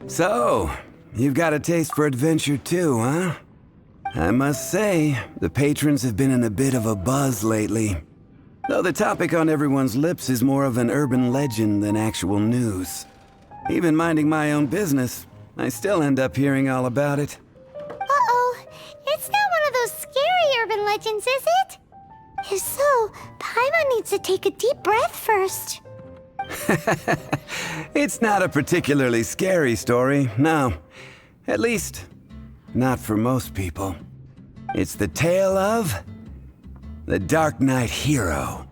So, you've got a taste for adventure too, huh? I must say, the patrons have been in a bit of a buzz lately. Though the topic on everyone's lips is more of an urban legend than actual news. Even minding my own business, I still end up hearing all about it. Uh-oh, it's not one of those scary urban legends, is it? If so, Paimon needs to take a deep breath first. It's not a particularly scary story, no. At least, not for most people. It's the tale of the Dark Knight Hero.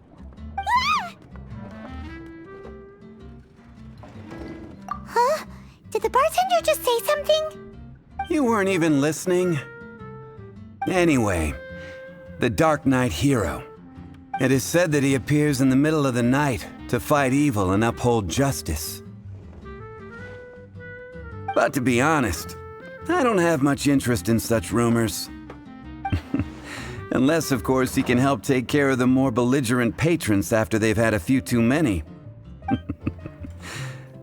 Huh? Did the bartender just say something? You weren't even listening. Anyway, the Dark Knight Hero. It is said that he appears in the middle of the night to fight evil and uphold justice. But to be honest, I don't have much interest in such rumors. Unless, of course, he can help take care of the more belligerent patrons after they've had a few too many.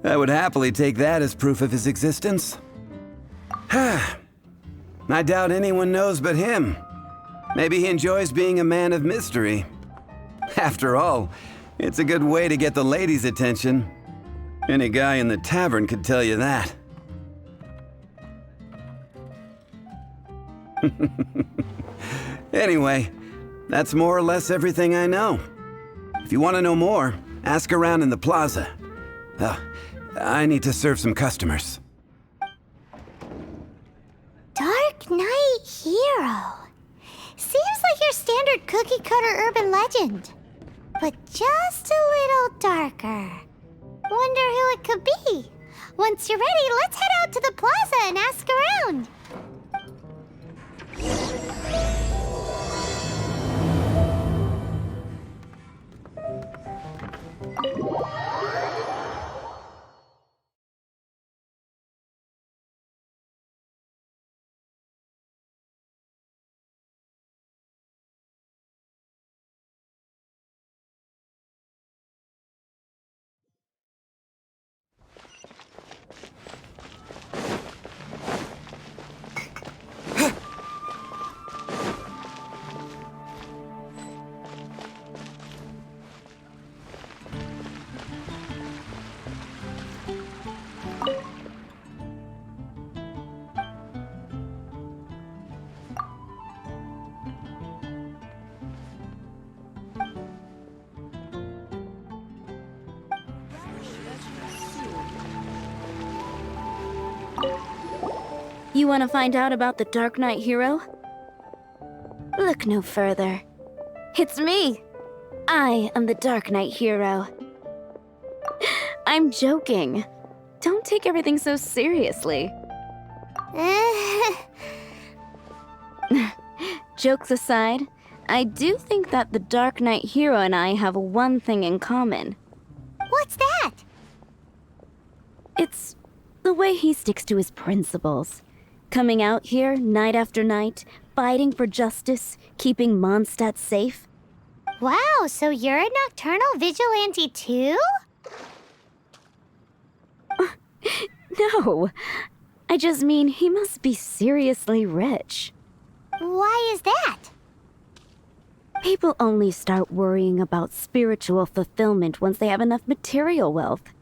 I would happily take that as proof of his existence. I doubt anyone knows but him. Maybe he enjoys being a man of mystery. After all, it's a good way to get the ladies' attention. Any guy in the tavern could tell you that. Anyway, that's more or less everything I know. If you want to know more, ask around in the plaza. I need to serve some customers. Dark Knight Hero. Seems like your standard cookie-cutter urban legend. But just a little darker. Wonder who it could be. Once you're ready, let's head out to the plaza and ask around. You want to find out about the Dark Knight Hero? Look no further. It's me! I am the Dark Knight Hero. I'm joking. Don't take everything so seriously. Jokes aside, I do think that the Dark Knight Hero and I have one thing in common. What's that? It's the way he sticks to his principles. Coming out here night after night, fighting for justice, keeping Mondstadt safe. Wow, so you're a nocturnal vigilante too? No, I just mean he must be seriously rich. Why is that? People only start worrying about spiritual fulfillment once they have enough material wealth.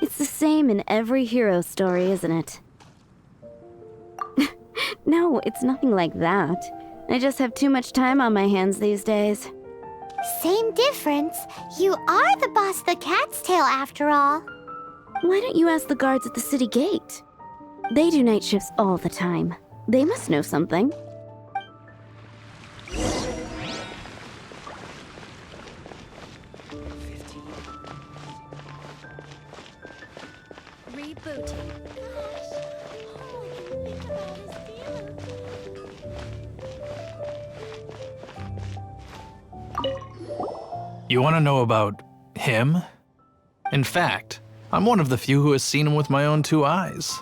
It's the same in every hero story, isn't it? No, it's nothing like that. I just have too much time on my hands these days. Same difference. You are the boss of the Cat's Tail after all. Why don't you ask the guards at the city gate? They do night shifts all the time. They must know something. Rebooting. You want to know about him? In fact, I'm one of the few who has seen him with my own two eyes.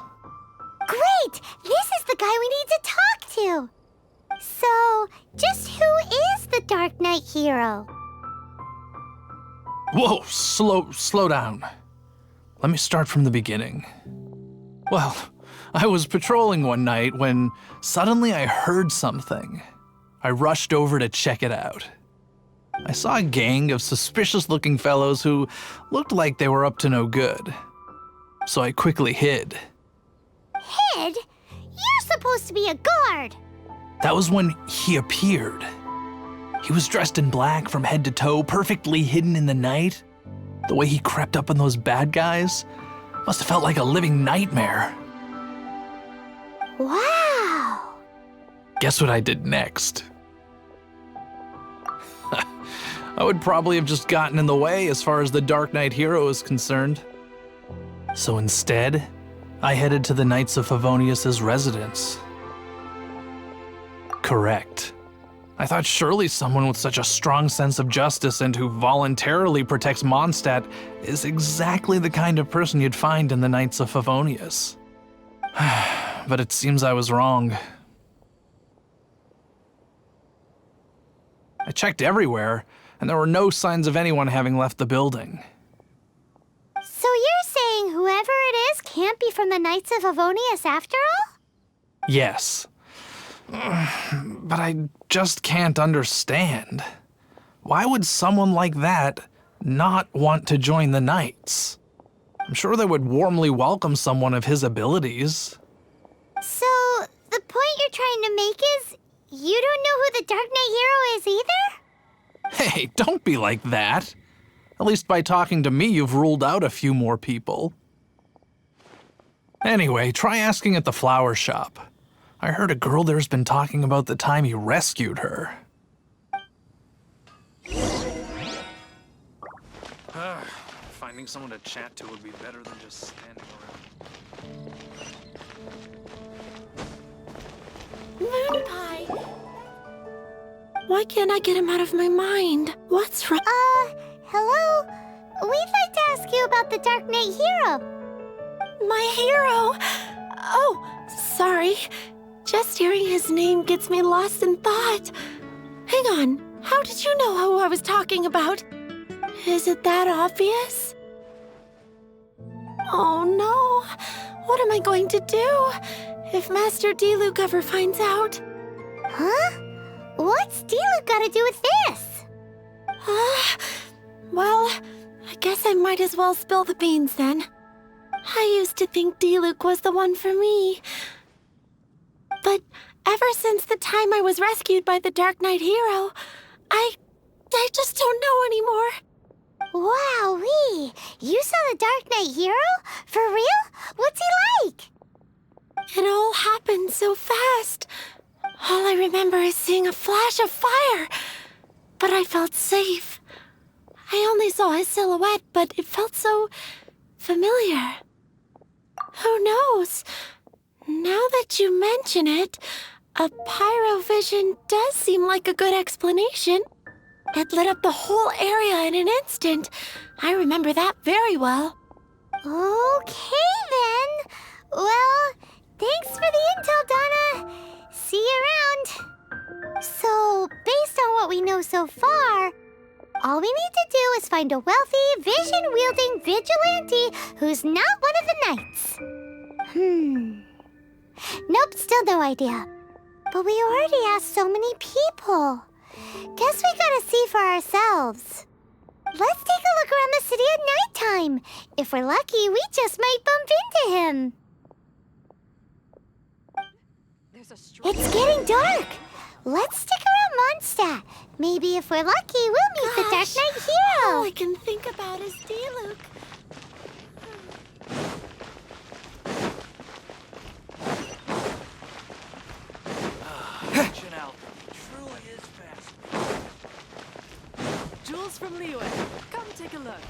Great! This is the guy we need to talk to. So, just who is the Dark Knight Hero? Whoa, slow down. Let me start from the beginning. Well, I was patrolling one night when suddenly I heard something. I rushed over to check it out. I saw a gang of suspicious-looking fellows who looked like they were up to no good. So I quickly hid. Hid? You're supposed to be a guard. That was when he appeared. He was dressed in black from head to toe, perfectly hidden in the night. The way he crept up on those bad guys must have felt like a living nightmare. Wow. Guess what I did next? I would probably have just gotten in the way as far as the Dark Knight hero is concerned. So instead, I headed to the Knights of Favonius' residence. Correct. I thought surely someone with such a strong sense of justice and who voluntarily protects Mondstadt is exactly the kind of person you'd find in the Knights of Favonius. But it seems I was wrong. I checked everywhere, and there were no signs of anyone having left the building. So you're saying whoever it is can't be from the Knights of Favonius after all? Yes. But I just can't understand. Why would someone like that not want to join the Knights? I'm sure they would warmly welcome someone of his abilities. So, the point you're trying to make is you don't know who the Dark Knight hero is either? Hey, don't be like that. At least by talking to me, you've ruled out a few more people. Anyway, try asking at the flower shop. I heard a girl there's been talking about the time he rescued her. Finding someone to chat to would be better than just standing around. Moon pie. Why can't I get him out of my mind? What's wrong? Hello? We'd like to ask you about the Dark Knight hero. My hero! Oh, sorry. Just hearing his name gets me lost in thought. Hang on, how did you know who I was talking about? Is it that obvious? Oh no, what am I going to do if Master Diluc ever finds out? Huh? What's Diluc got to do with this? Well, I guess I might as well spill the beans then. I used to think Diluc was the one for me. But ever since the time I was rescued by the Dark Knight hero, I just don't know anymore. Wowee! You saw the Dark Knight hero? For real? What's he like? It all happened so fast. All I remember is seeing a flash of fire. But I felt safe. I only saw his silhouette, but it felt so familiar. Who knows? Now that you mention it, a pyrovision does seem like a good explanation. It lit up the whole area in an instant. I remember that very well. Okay then. Well, thanks for the intel, Donna. See you around. So, based on what we know so far, all we need to do is find a wealthy, vision-wielding vigilante who's not one of the knights. Nope, still no idea. But we already asked so many people. Guess we gotta see for ourselves. Let's take a look around the city at nighttime. If we're lucky, we just might bump into him. It's getting dark. Let's stick around Mondstadt. Maybe if we're lucky, we'll meet the Dark Knight hero. All I can think about is Diluc. Truly is fast. Jules from Leeway, come take a look.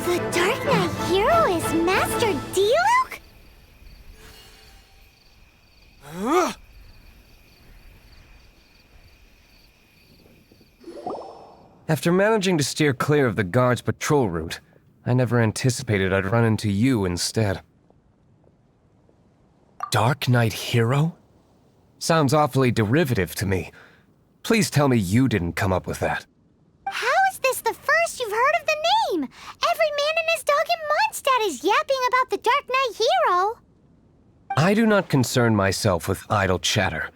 The Dark Knight hero is Master Diluc? After managing to steer clear of the guards' patrol route, I never anticipated I'd run into you instead. Dark Knight Hero? Sounds awfully derivative to me. Please tell me you didn't come up with that. How is this the first you've heard of the name? Every man and his dog in Mondstadt is yapping about the Dark Knight Hero. I do not concern myself with idle chatter.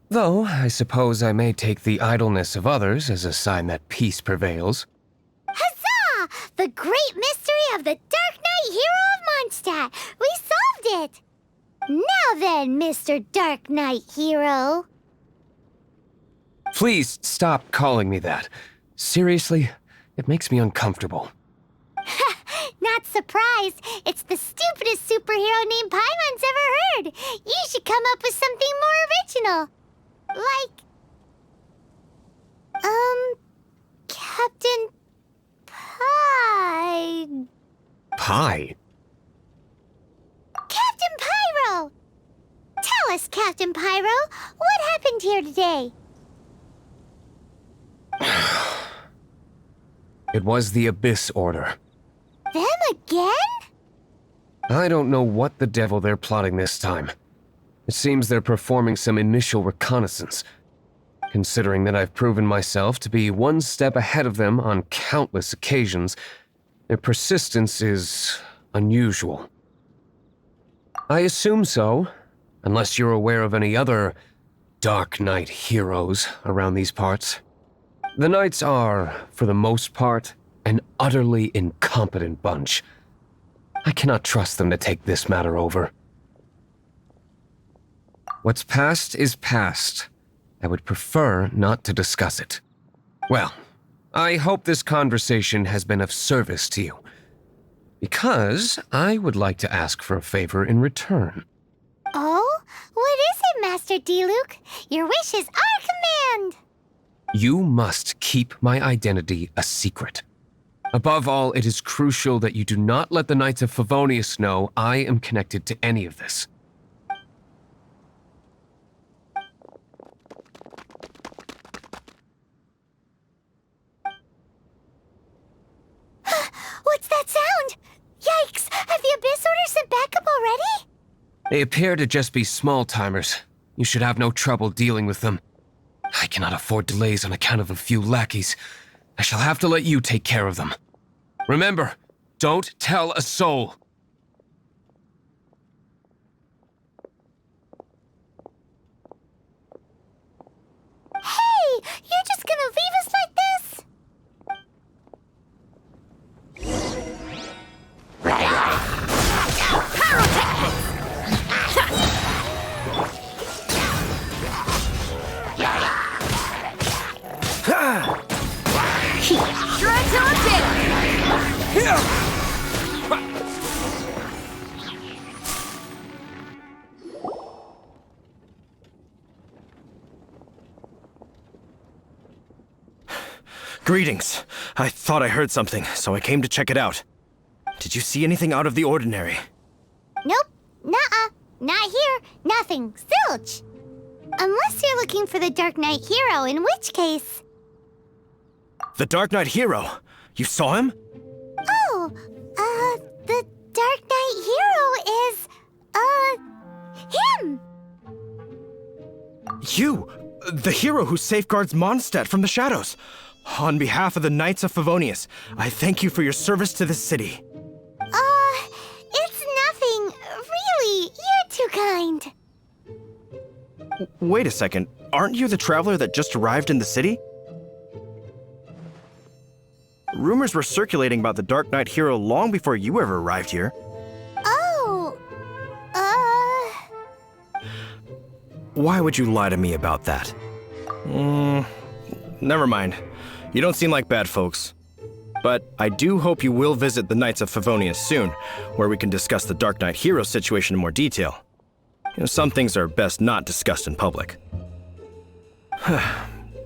Though, I suppose I may take the idleness of others as a sign that peace prevails. Huzzah! The great mystery of the Dark Knight Hero of Mondstadt! We solved it! Now then, Mr. Dark Knight Hero. Please stop calling me that. Seriously, it makes me uncomfortable. Not surprised. It's the stupidest superhero name Paimon's ever heard. You should come up with something more original. Like... Captain Pie... Pie? Captain Pyro! Tell us, Captain Pyro, what happened here today? It was the Abyss Order. Them again? I don't know what the devil they're plotting this time. It seems they're performing some initial reconnaissance. Considering that I've proven myself to be one step ahead of them on countless occasions, their persistence is unusual. I assume so, unless you're aware of any other Dark Knight heroes around these parts. The Knights are, for the most part, an utterly incompetent bunch. I cannot trust them to take this matter over. What's past is past. I would prefer not to discuss it. Well, I hope this conversation has been of service to you. Because I would like to ask for a favor in return. Oh? What is it, Master Diluc? Your wish is our command! You must keep my identity a secret. Above all, it is crucial that you do not let the Knights of Favonius know I am connected to any of this. What's that sound? Yikes! Have the Abyss Order sent backup already? They appear to just be small-timers. You should have no trouble dealing with them. I cannot afford delays on account of a few lackeys. I shall have to let you take care of them. Remember, don't tell a soul. Hey! You're just gonna leave us like this? Greetings. I thought I heard something, so I came to check it out. Did you see anything out of the ordinary? Nope. Nuh-uh. Not here. Nothing. Zilch. Unless you're looking for the Dark Knight Hero, in which case... The Dark Knight Hero! You saw him? Oh, the Dark Knight Hero is, him! You! The hero who safeguards Mondstadt from the shadows! On behalf of the Knights of Favonius, I thank you for your service to this city. It's nothing. Really, you're too kind. Wait a second, aren't you the traveler that just arrived in the city? Rumors were circulating about the Dark Knight Hero long before you ever arrived here. Oh, Why would you lie to me about that? Never mind. You don't seem like bad folks. But I do hope you will visit the Knights of Favonius soon, where we can discuss the Dark Knight Hero situation in more detail. Some things are best not discussed in public.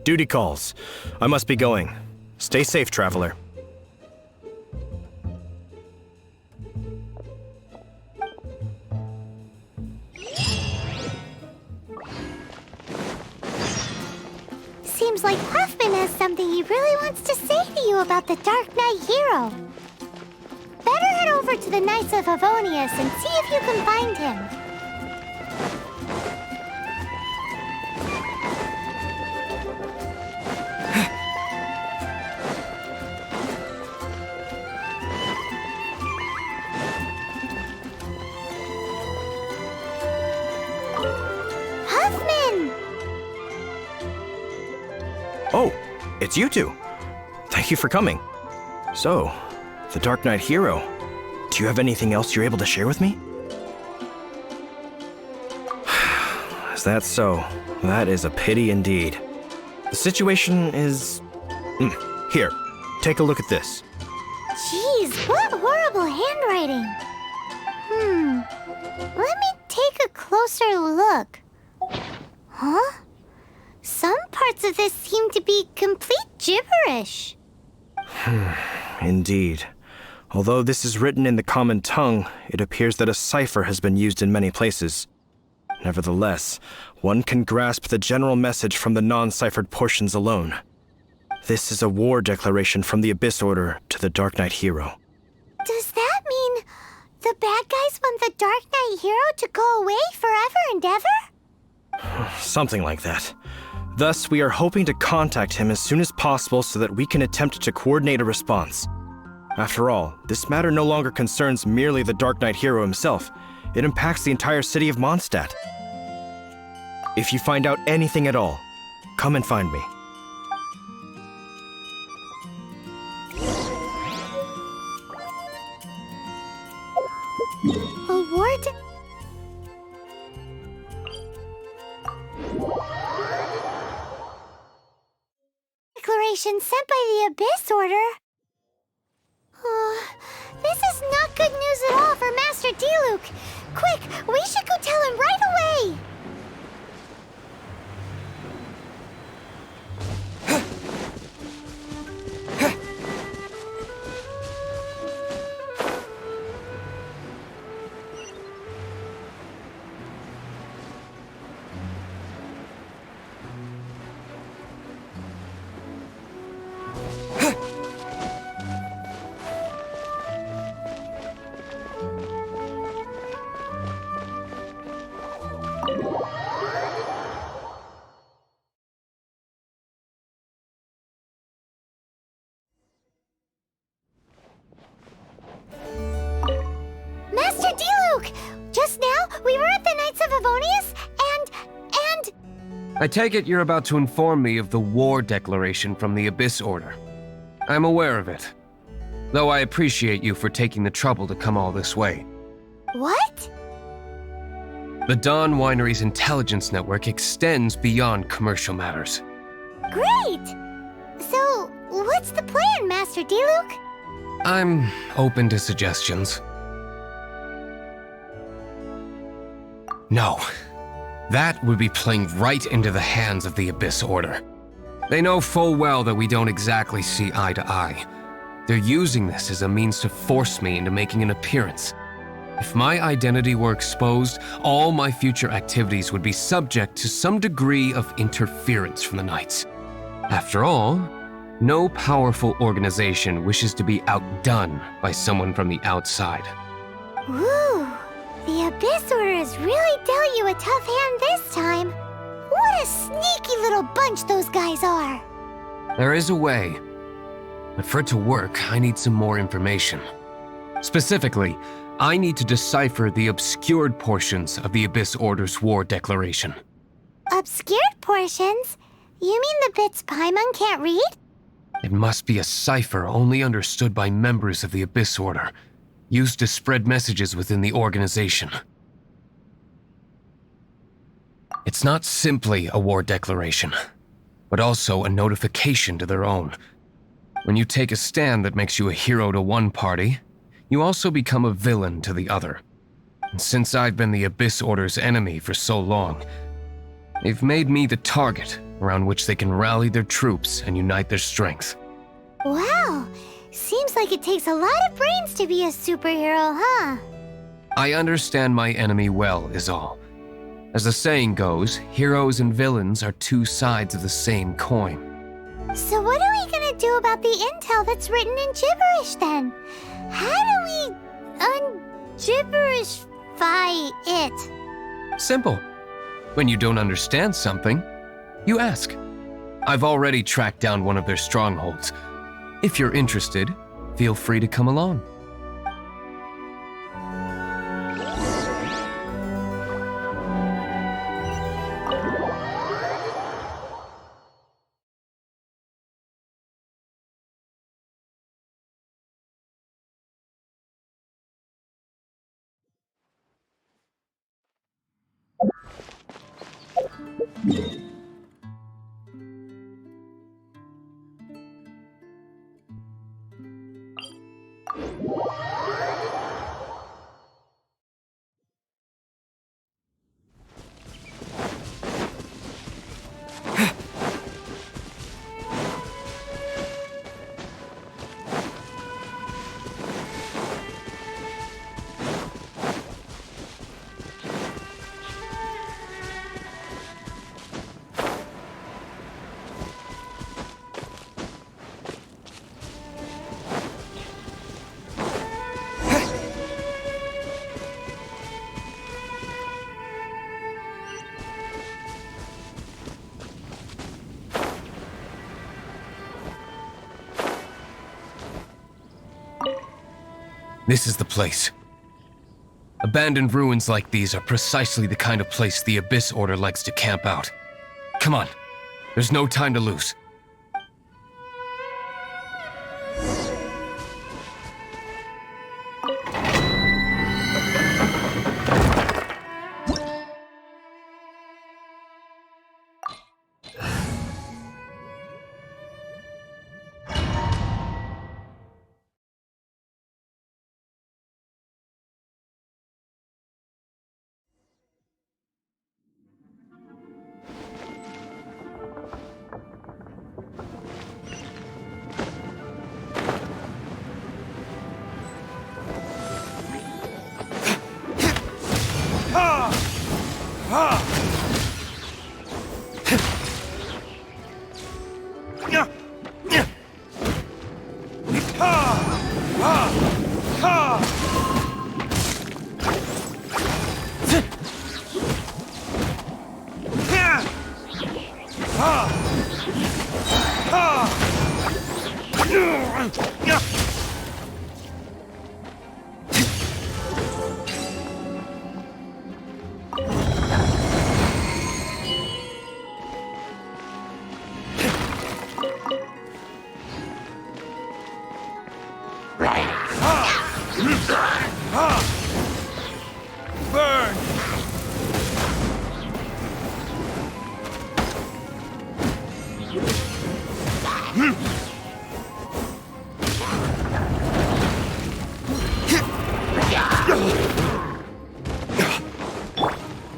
Duty calls. I must be going. Stay safe, traveler. seems like Huffman has something he really wants to say to you about the Dark Knight Hero. Better head over to the Knights of Favonius and see if you can find him. Huffman! Oh, it's you two. Thank you for coming. So, the Dark Knight Hero. Do you have anything else you're able to share with me? Is that so? That is a pity indeed. The situation is... Here, take a look at this. Jeez, what horrible handwriting. Let me take a closer look. Huh? Some parts of this seem to be complete gibberish. Indeed. Although this is written in the common tongue, it appears that a cipher has been used in many places. Nevertheless, one can grasp the general message from the non-ciphered portions alone. This is a war declaration from the Abyss Order to the Dark Knight Hero. Does that mean the bad guys want the Dark Knight Hero to go away forever and ever? Something like that. Thus, we are hoping to contact him as soon as possible so that we can attempt to coordinate a response. After all, this matter no longer concerns merely the Dark Knight Hero himself. It impacts the entire city of Mondstadt. If you find out anything at all, come and find me. A ward? Declaration sent by the Abyss Order? This is not good news at all for Master Diluc. Quick, we should go tell him right away! Master Diluc! Just now, we were at the Knights of Favonius, and... I take it you're about to inform me of the war declaration from the Abyss Order. I'm aware of it, though I appreciate you for taking the trouble to come all this way. What? The Dawn Winery's intelligence network extends beyond commercial matters. Great! So, what's the plan, Master Diluc? I'm open to suggestions. No. That would be playing right into the hands of the Abyss Order. They know full well that we don't exactly see eye to eye. They're using this as a means to force me into making an appearance. If my identity were exposed, all my future activities would be subject to some degree of interference from the Knights. After all, no powerful organization wishes to be outdone by someone from the outside. Woo! The Abyss Order has really dealt you a tough hand this time. What a sneaky little bunch those guys are! There is a way, but for it to work, I need some more information. Specifically, I need to decipher the obscured portions of the Abyss Order's war declaration. Obscured portions? You mean the bits Paimon can't read? It must be a cipher only understood by members of the Abyss Order, used to spread messages within the organization. It's not simply a war declaration, but also a notification to their own. When you take a stand that makes you a hero to one party, you also become a villain to the other. And since I've been the Abyss Order's enemy for so long, they've made me the target around which they can rally their troops and unite their strength. Wow! Seems like it takes a lot of brains to be a superhero, huh? I understand my enemy well, is all. As the saying goes, heroes and villains are two sides of the same coin. So what are we gonna do about the intel that's written in gibberish then? How do we un-gibberishify it? Simple. When you don't understand something, you ask. I've already tracked down one of their strongholds. If you're interested, feel free to come along. This is the place. Abandoned ruins like these are precisely the kind of place the Abyss Order likes to camp out. Come on, there's no time to lose.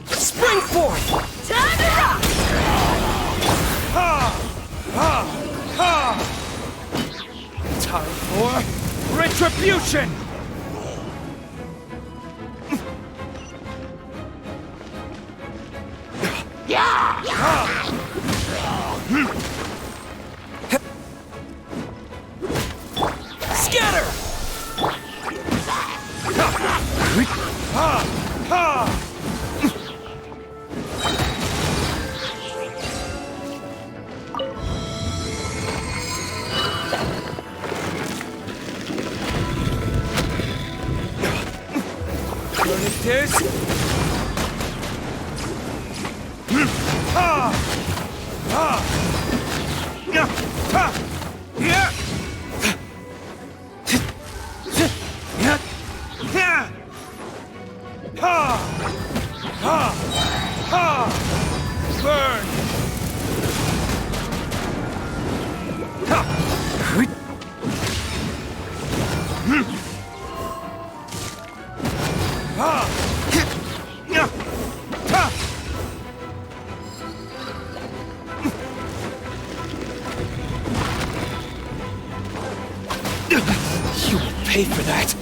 Spring forth! Time to rock! Time for retribution! Scatter! This? Burn! You will pay for that.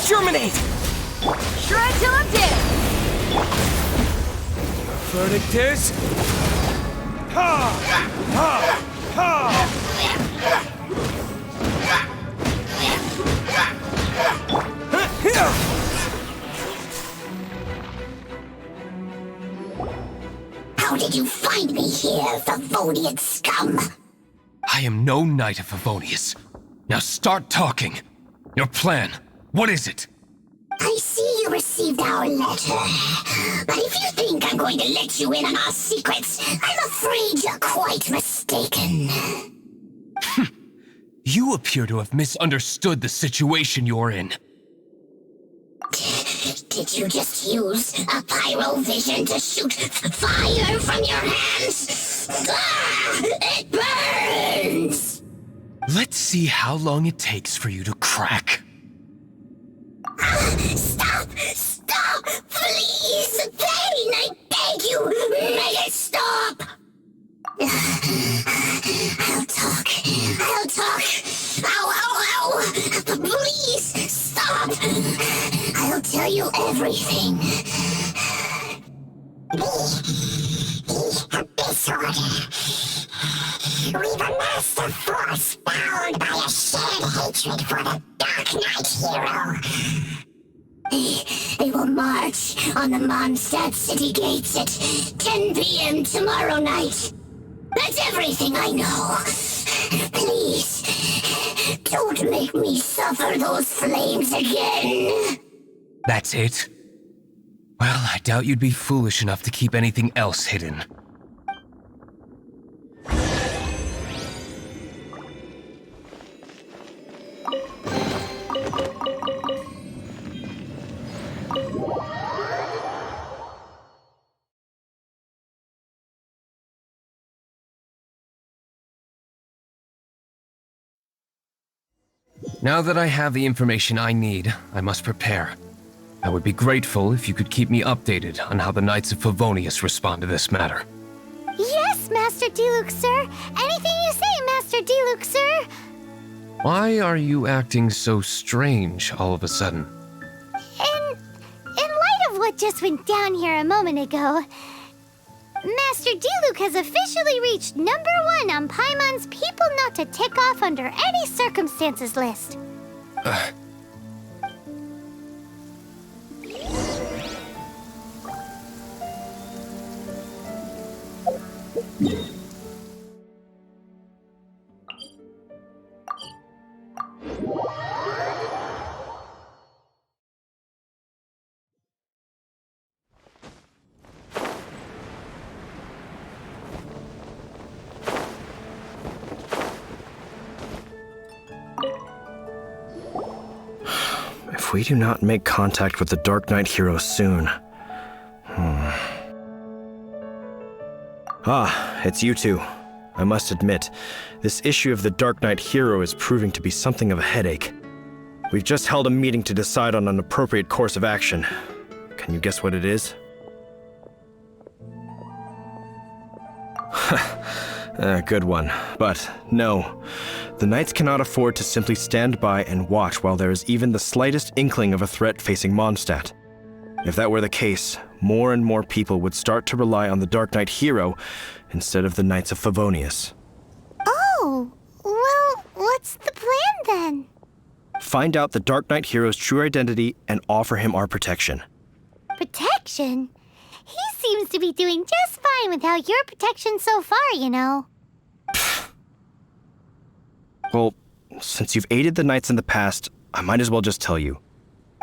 Germinate! Shred till I'm dead! Verdict is... How did you find me here, Favonian scum? I am no Knight of Favonius. Now start talking. Your plan, what is it? I see you received our letter. But if you think I'm going to let you in on our secrets, I'm afraid you're quite mistaken. You appear to have misunderstood the situation you're in. Did you just use a pyrovision to shoot fire from your hands? Ah, it burns! Let's see how long it takes for you to crack. Stop! Stop! Please! Pain! I beg you! Make it stop! I'll talk. I'll talk. Ow, ow, ow! Please! Stop! I'll tell you everything. The Abyss Order. We've amassed a force bound by a shared hatred for the Dark Knight hero. They will march on the Mondstadt city gates at 10 p.m. tomorrow night. That's everything I know. Please, don't make me suffer those flames again. That's it? Well, I doubt you'd be foolish enough to keep anything else hidden. Now that I have the information I need, I must prepare. I would be grateful if you could keep me updated on how the Knights of Favonius respond to this matter. Yes, Master Diluc, sir. Anything you say, Master Diluc, sir. Why are you acting so strange all of a sudden? In light of what just went down here a moment ago, Master Diluc has officially reached #1 on Paimon's people not to tick off under any circumstances list. If we do not make contact with the Dark Knight hero soon... Ah, it's you two. I must admit, this issue of the Dark Knight hero is proving to be something of a headache. We've just held a meeting to decide on an appropriate course of action. Can you guess what it is? Good one. But no, the Knights cannot afford to simply stand by and watch while there is even the slightest inkling of a threat facing Mondstadt. If that were the case, more and more people would start to rely on the Dark Knight hero instead of the Knights of Favonius. Oh, well, what's the plan then? Find out the Dark Knight hero's true identity and offer him our protection. Protection? He seems to be doing just fine without your protection so far, you know. Well, since you've aided the Knights in the past, I might as well just tell you.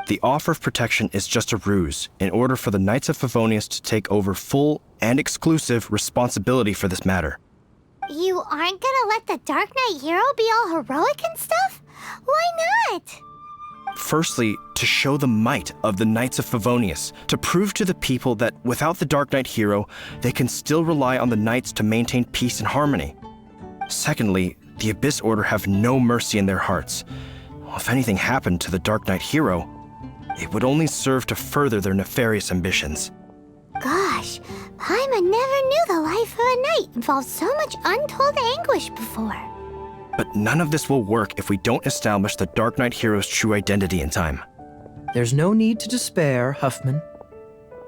The offer of protection is just a ruse in order for the Knights of Favonius to take over full and exclusive responsibility for this matter. You aren't gonna let the Dark Knight hero be all heroic and stuff? Why not? Firstly, to show the might of the Knights of Favonius, to prove to the people that without the Dark Knight hero, they can still rely on the Knights to maintain peace and harmony. Secondly, the Abyss Order have no mercy in their hearts. If anything happened to the Dark Knight hero, it would only serve to further their nefarious ambitions. Gosh, Paimon never knew the life of a knight involved so much untold anguish before. But none of this will work if we don't establish the Dark Knight hero's true identity in time. There's no need to despair, Huffman.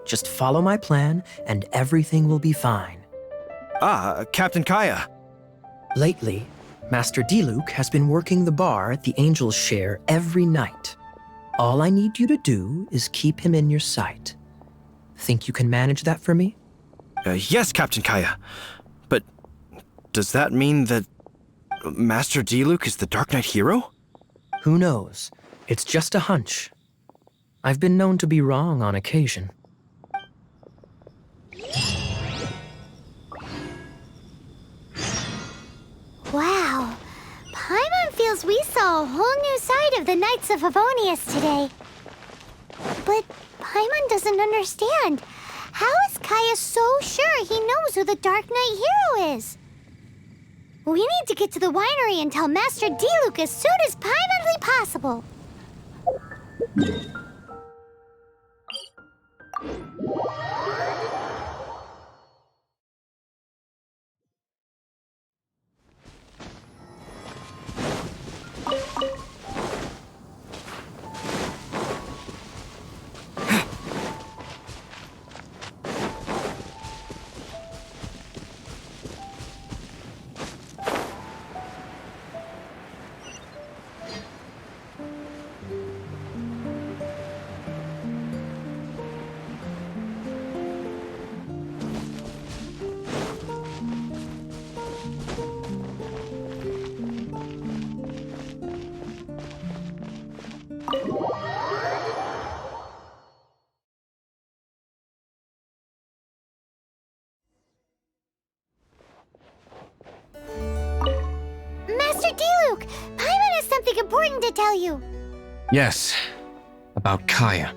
Just follow my plan, and everything will be fine. Ah, Captain Kaya. Lately, Master Diluc has been working the bar at the Angel's Share every night. All I need you to do is keep him in your sight. Think you can manage that for me? Yes, Captain Kaya. But does that mean that Master Diluc is the Dark Knight hero? Who knows? It's just a hunch. I've been known to be wrong on occasion. Wow. Paimon feels we saw a whole new side of the Knights of Favonius today. But Paimon doesn't understand. How is Kaya so sure he knows who the Dark Knight hero is? We need to get to the winery and tell Master Diluc as soon as Paimonly possible. Master Diluc, Paimon has something important to tell you. Yes, about Kaya.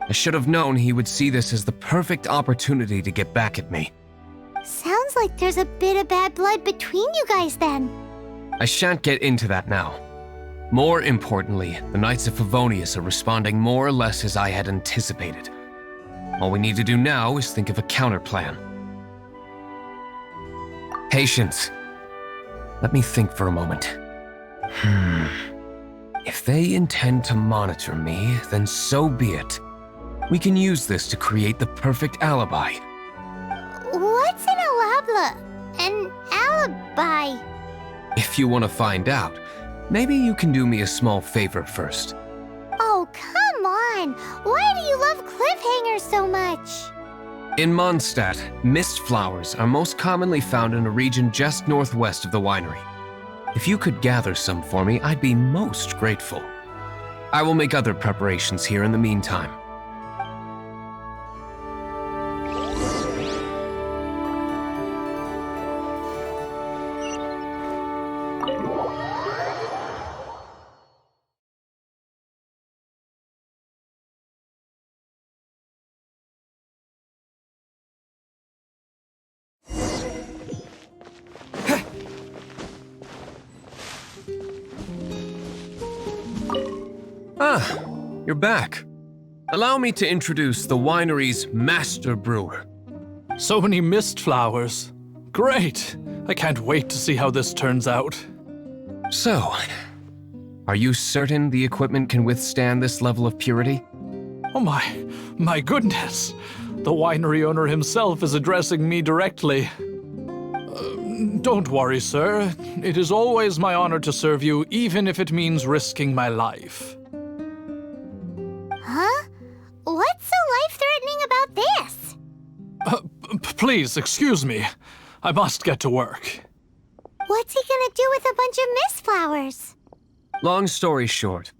I should have known he would see this as the perfect opportunity to get back at me. Sounds like there's a bit of bad blood between you guys then. I shan't get into that now. More importantly, the Knights of Favonius are responding more or less as I had anticipated. All we need to do now is think of a counterplan. Patience. Let me think for a moment. If they intend to monitor me, then so be it. We can use this to create the perfect alibi. What's an alabla? An alibi? If you want to find out, maybe you can do me a small favor first. Oh, come on! Why do you love cliffhangers so much? In Mondstadt, mist flowers are most commonly found in a region just northwest of the winery. If you could gather some for me, I'd be most grateful. I will make other preparations here in the meantime. Ah, you're back. Allow me to introduce the winery's master brewer. So many mist flowers. Great! I can't wait to see how this turns out. So, are you certain the equipment can withstand this level of purity? Oh my goodness! The winery owner himself is addressing me directly. Don't worry, sir. It is always my honor to serve you, even if it means risking my life. Huh? What's so life-threatening about this? Please, excuse me. I must get to work. What's he gonna do with a bunch of mist flowers? Long story short.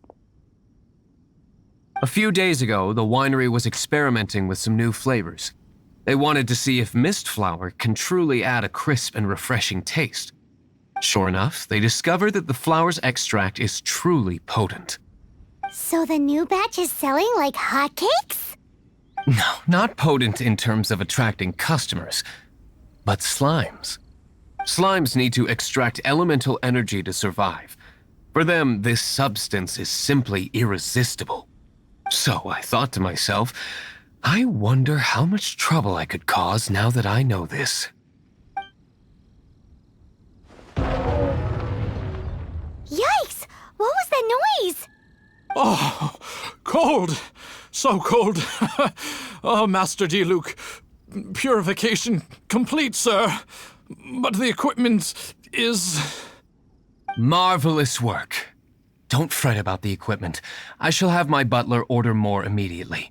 A few days ago, the winery was experimenting with some new flavors. They wanted to see if mist flower can truly add a crisp and refreshing taste. Sure enough, they discovered that the flower's extract is truly potent. So the new batch is selling like hotcakes? No, not potent in terms of attracting customers, but slimes. Slimes need to extract elemental energy to survive. For them, this substance is simply irresistible. So I thought to myself, I wonder how much trouble I could cause now that I know this. Yikes! What was that noise? Oh, cold! so cold. Oh, Master Diluc. Purification complete, sir. But the equipment is... Marvelous work. Don't fret about the equipment. I shall have my butler order more immediately.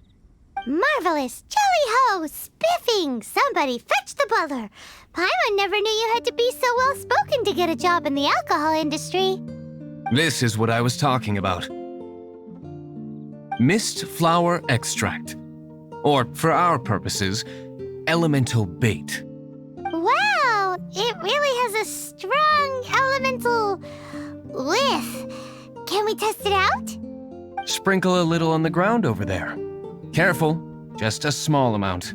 Marvelous! Jolly-ho! Spiffing! Somebody fetch the butler! Paimon never knew you had to be so well-spoken to get a job in the alcohol industry. This is what I was talking about. Mist flower extract. Or, for our purposes, elemental bait. Wow! It really has a strong elemental whiff. Can we test it out? Sprinkle a little on the ground over there. Careful, just a small amount.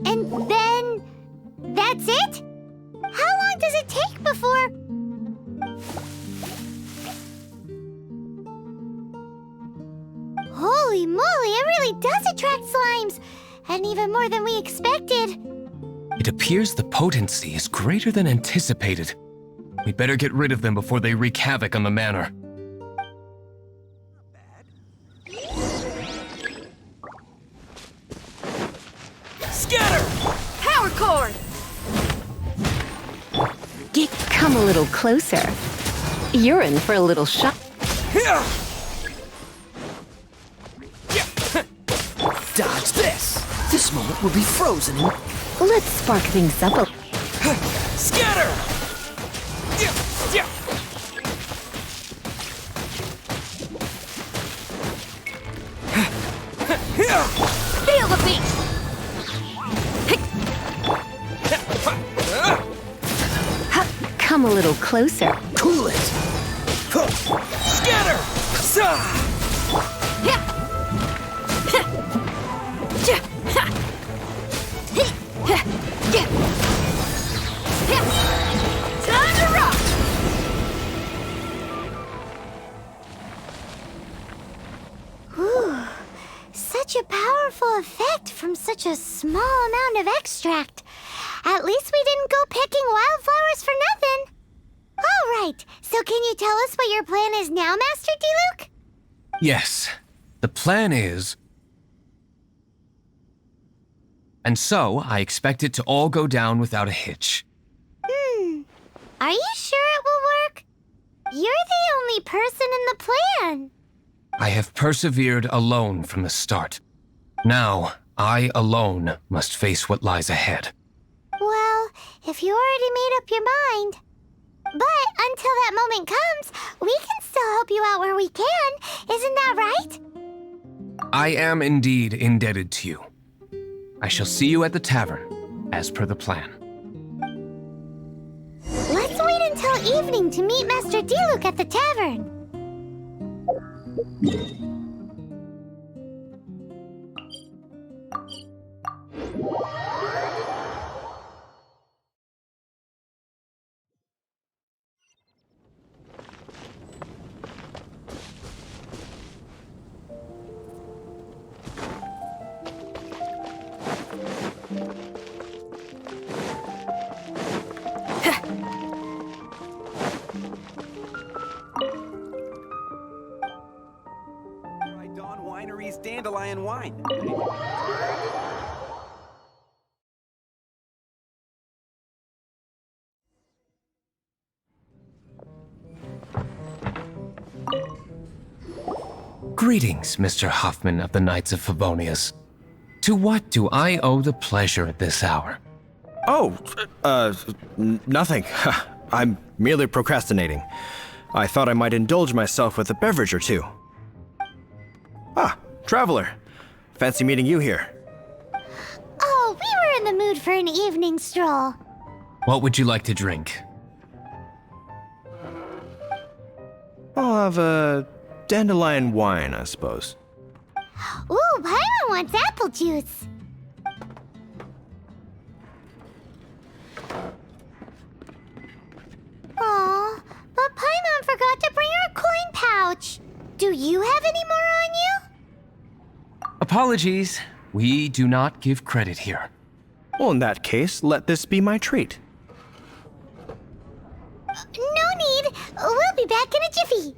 And then... that's it? How long does it take before... Holy moly, it really does attract slimes! And even more than we expected. It appears the potency is greater than anticipated. We'd better get rid of them before they wreak havoc on the manor. Scatter! Power cord! Come a little closer. You're in for a little shock. Dodge this! This moment will be frozen in... Let's spark things up a... Scatter! Feel the beat! Come a little closer. Cool it! Scatter! Time to rock! Whew. Such a powerful effect from such a small amount of extract. At least we didn't go picking wildflowers for nothing. All right, so can you tell us what your plan is now, Master Diluc? Yes, the plan is... And so, I expect it to all go down without a hitch. Are you sure it will work? You're the only person in the plan. I have persevered alone from the start. Now, I alone must face what lies ahead. Well, if you already made up your mind. But until that moment comes, we can still help you out where we can. Isn't that right? I am indeed indebted to you. I shall see you at the tavern, as per the plan. Let's wait until evening to meet Master Diluc at the tavern. Dawn Winery's Dandelion Wine. Greetings, Mr. Hoffman of the Knights of Favonius. To what do I owe the pleasure at this hour? Oh, nothing. I'm merely procrastinating. I thought I might indulge myself with a beverage or two. Ah, traveler. Fancy meeting you here. Oh, we were in the mood for an evening stroll. What would you like to drink? I'll have a dandelion wine, I suppose. Ooh, Paimon wants apple juice. Aw, but Paimon forgot to bring our coin pouch. Do you have any more on you? Apologies. We do not give credit here. Well, in that case, let this be my treat. No need. We'll be back in a jiffy.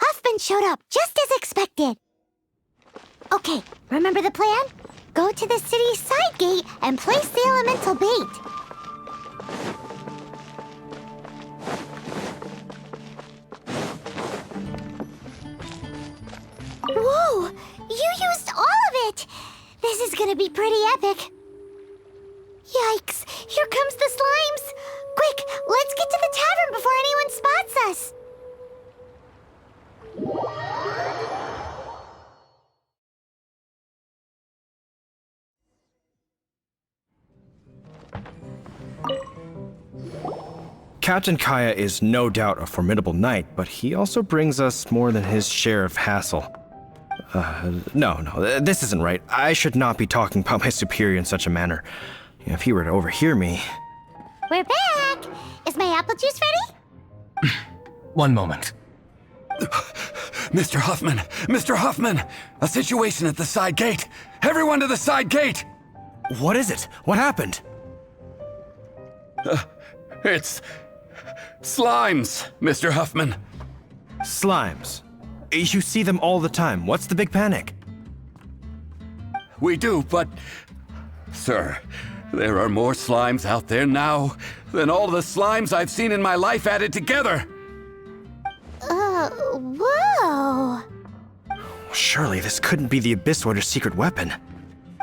Huffman showed up just as expected. Okay, remember the plan? Go to the city side gate and place the elemental bait. Whoa! You used all of it! This is gonna be pretty epic. Yikes! Here comes the slimes! Quick, let's get to the tavern before anyone spots us! Captain Kaya is no doubt a formidable knight, but he also brings us more than his share of hassle. No, this isn't right. I should not be talking about my superior in such a manner. If he were to overhear me... We're back! Is my apple juice ready? One moment. Mr. Huffman! Mr. Huffman! A situation at the side gate! Everyone to the side gate! What is it? What happened? It's... slimes, Mr. Huffman. Slimes. You see them all the time. What's the big panic? We do, but... Sir, there are more slimes out there now than all the slimes I've seen in my life added together. Whoa! Surely this couldn't be the Abyss Order's secret weapon.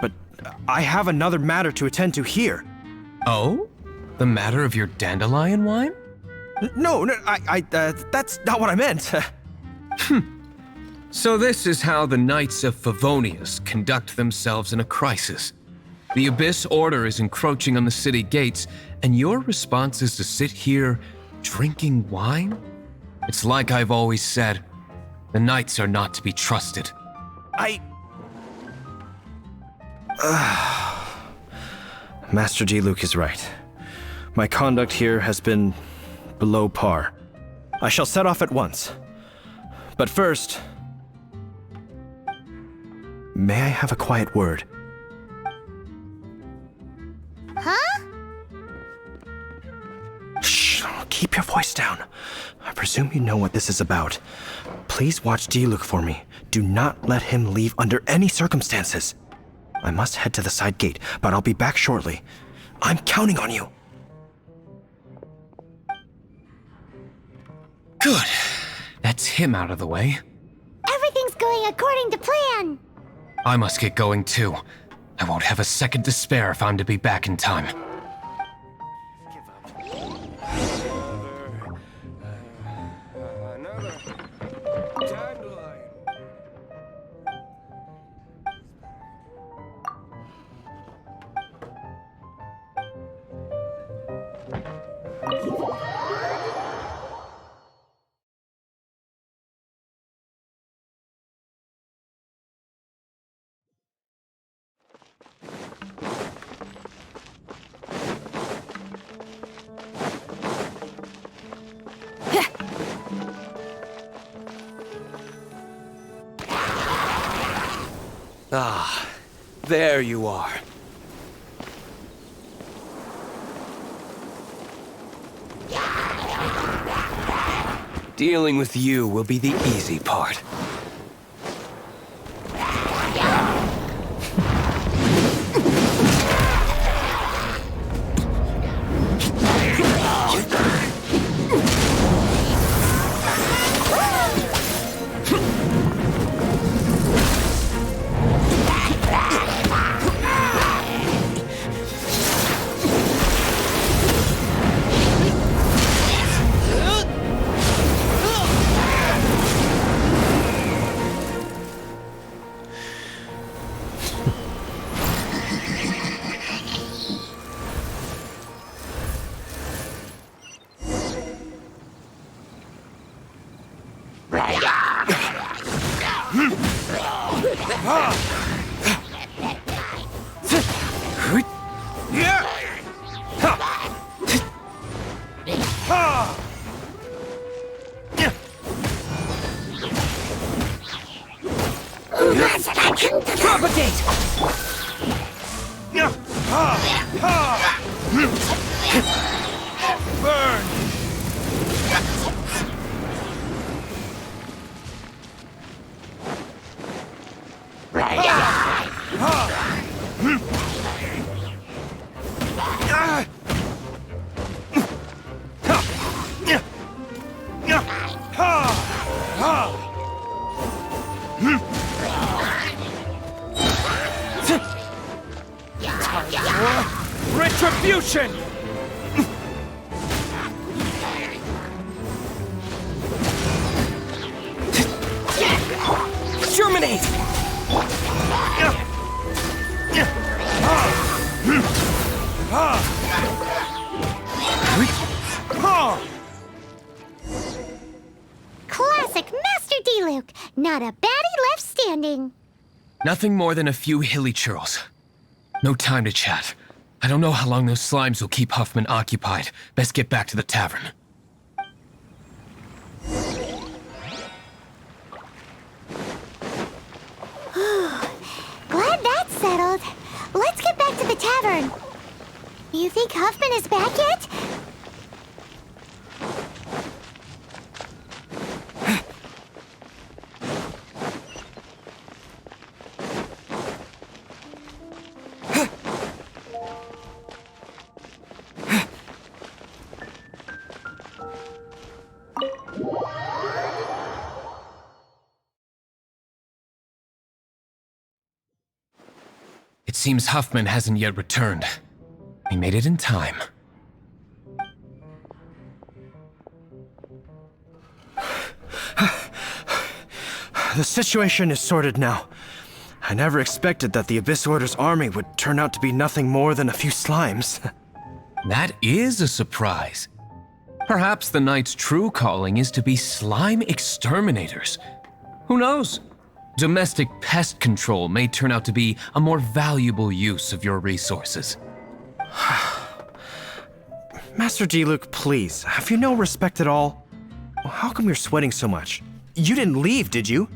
But I have another matter to attend to here. Oh? The matter of your dandelion wine? No, that's not what I meant. So this is how the Knights of Favonius conduct themselves in a crisis. The Abyss Order is encroaching on the city gates, and your response is to sit here drinking wine? It's like I've always said, the Knights are not to be trusted. Master Diluc is right. My conduct here has been below par. I shall set off at once. But first, may I have a quiet word? Huh? Shh, keep your voice down. I presume you know what this is about. Please watch Diluc for me. Do not let him leave under any circumstances. I must head to the side gate, but I'll be back shortly. I'm counting on you. Good. That's him out of the way. Everything's going according to plan. I must get going too. I won't have a second to spare if I'm to be back in time. Ah, there you are. Dealing with you will be the easy part. Propagate! Burn! Retribution! Terminate! Classic Master Diluc. Not a baddie left standing. Nothing more than a few hilly churls. No time to chat. I don't know how long those slimes will keep Huffman occupied. Best get back to the tavern. Glad that's settled. Let's get back to the tavern. You think Huffman is back yet? It seems Huffman hasn't yet returned. We made it in time. The situation is sorted now. I never expected that the Abyss Order's army would turn out to be nothing more than a few slimes. That is a surprise. Perhaps the Knight's true calling is to be slime exterminators. Who knows? Domestic pest control may turn out to be a more valuable use of your resources. Master Diluc, please, have you no respect at all? How come you're sweating so much? You didn't leave, did you?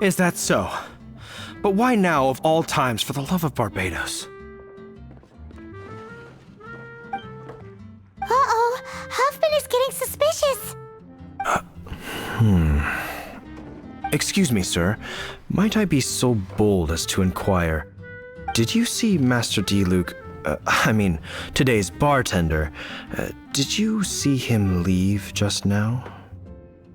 Is that so? But why now of all times, for the love of Barbados? Uh-oh, Huffman is getting suspicious. Excuse me, sir. Might I be so bold as to inquire? Did you see Master Diluc, today's bartender? Did you see him leave just now?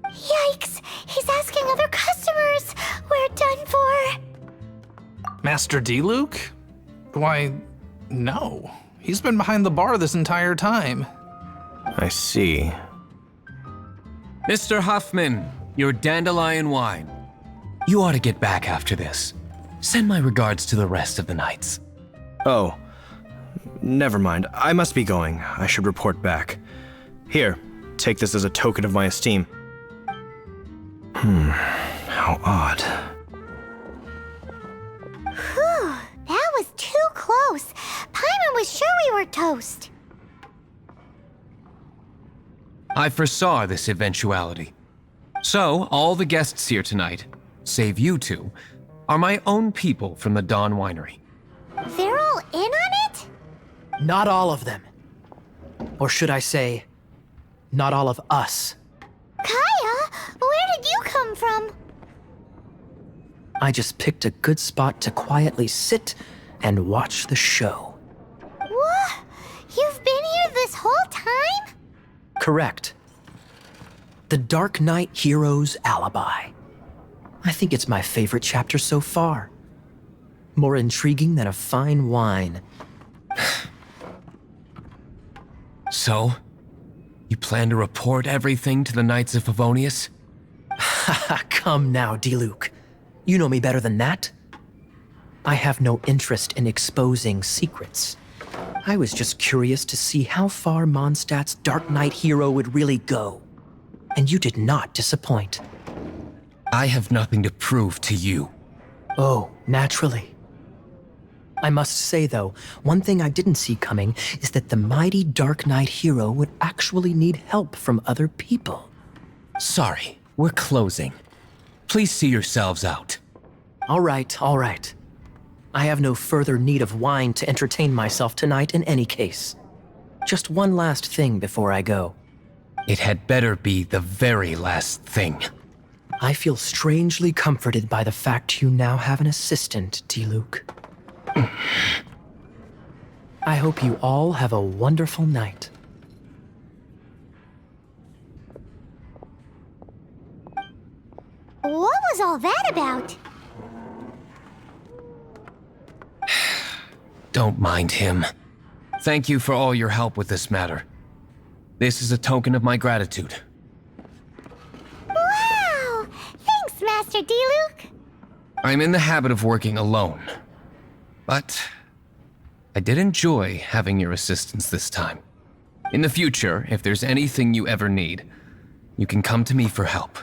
Yikes, he's asking other customers. We're done for. Master Diluc? Why, no. He's been behind the bar this entire time. I see. Mr. Huffman, your dandelion wine. You ought to get back after this. Send my regards to the rest of the knights. Oh, never mind. I must be going. I should report back. Here, take this as a token of my esteem. How odd. Whew, that was too close. Paimon was sure we were toast. I foresaw this eventuality. So, all the guests here tonight, save you two, are my own people from the Dawn Winery. They're all in on it? Not all of them. Or should I say, not all of us. Kaya, where did you come from? I just picked a good spot to quietly sit and watch the show. What? You've been here this whole time? Correct. The Dark Knight Hero's Alibi. I think it's my favorite chapter so far. More intriguing than a fine wine. So, you plan to report everything to the Knights of Favonius? Come now, Diluc. You know me better than that. I have no interest in exposing secrets. I was just curious to see how far Mondstadt's Dark Knight hero would really go. And you did not disappoint. I have nothing to prove to you. Oh, naturally. I must say, though, one thing I didn't see coming is that the mighty Dark Knight hero would actually need help from other people. Sorry, we're closing. Please see yourselves out. All right, all right. I have no further need of wine to entertain myself tonight in any case. Just one last thing before I go. It had better be the very last thing. I feel strangely comforted by the fact you now have an assistant, Diluc. I hope you all have a wonderful night. What was all that about? Don't mind him. Thank you for all your help with this matter. This is a token of my gratitude. Wow! Thanks, Master Diluc. I'm in the habit of working alone. But I did enjoy having your assistance this time. In the future, if there's anything you ever need, you can come to me for help.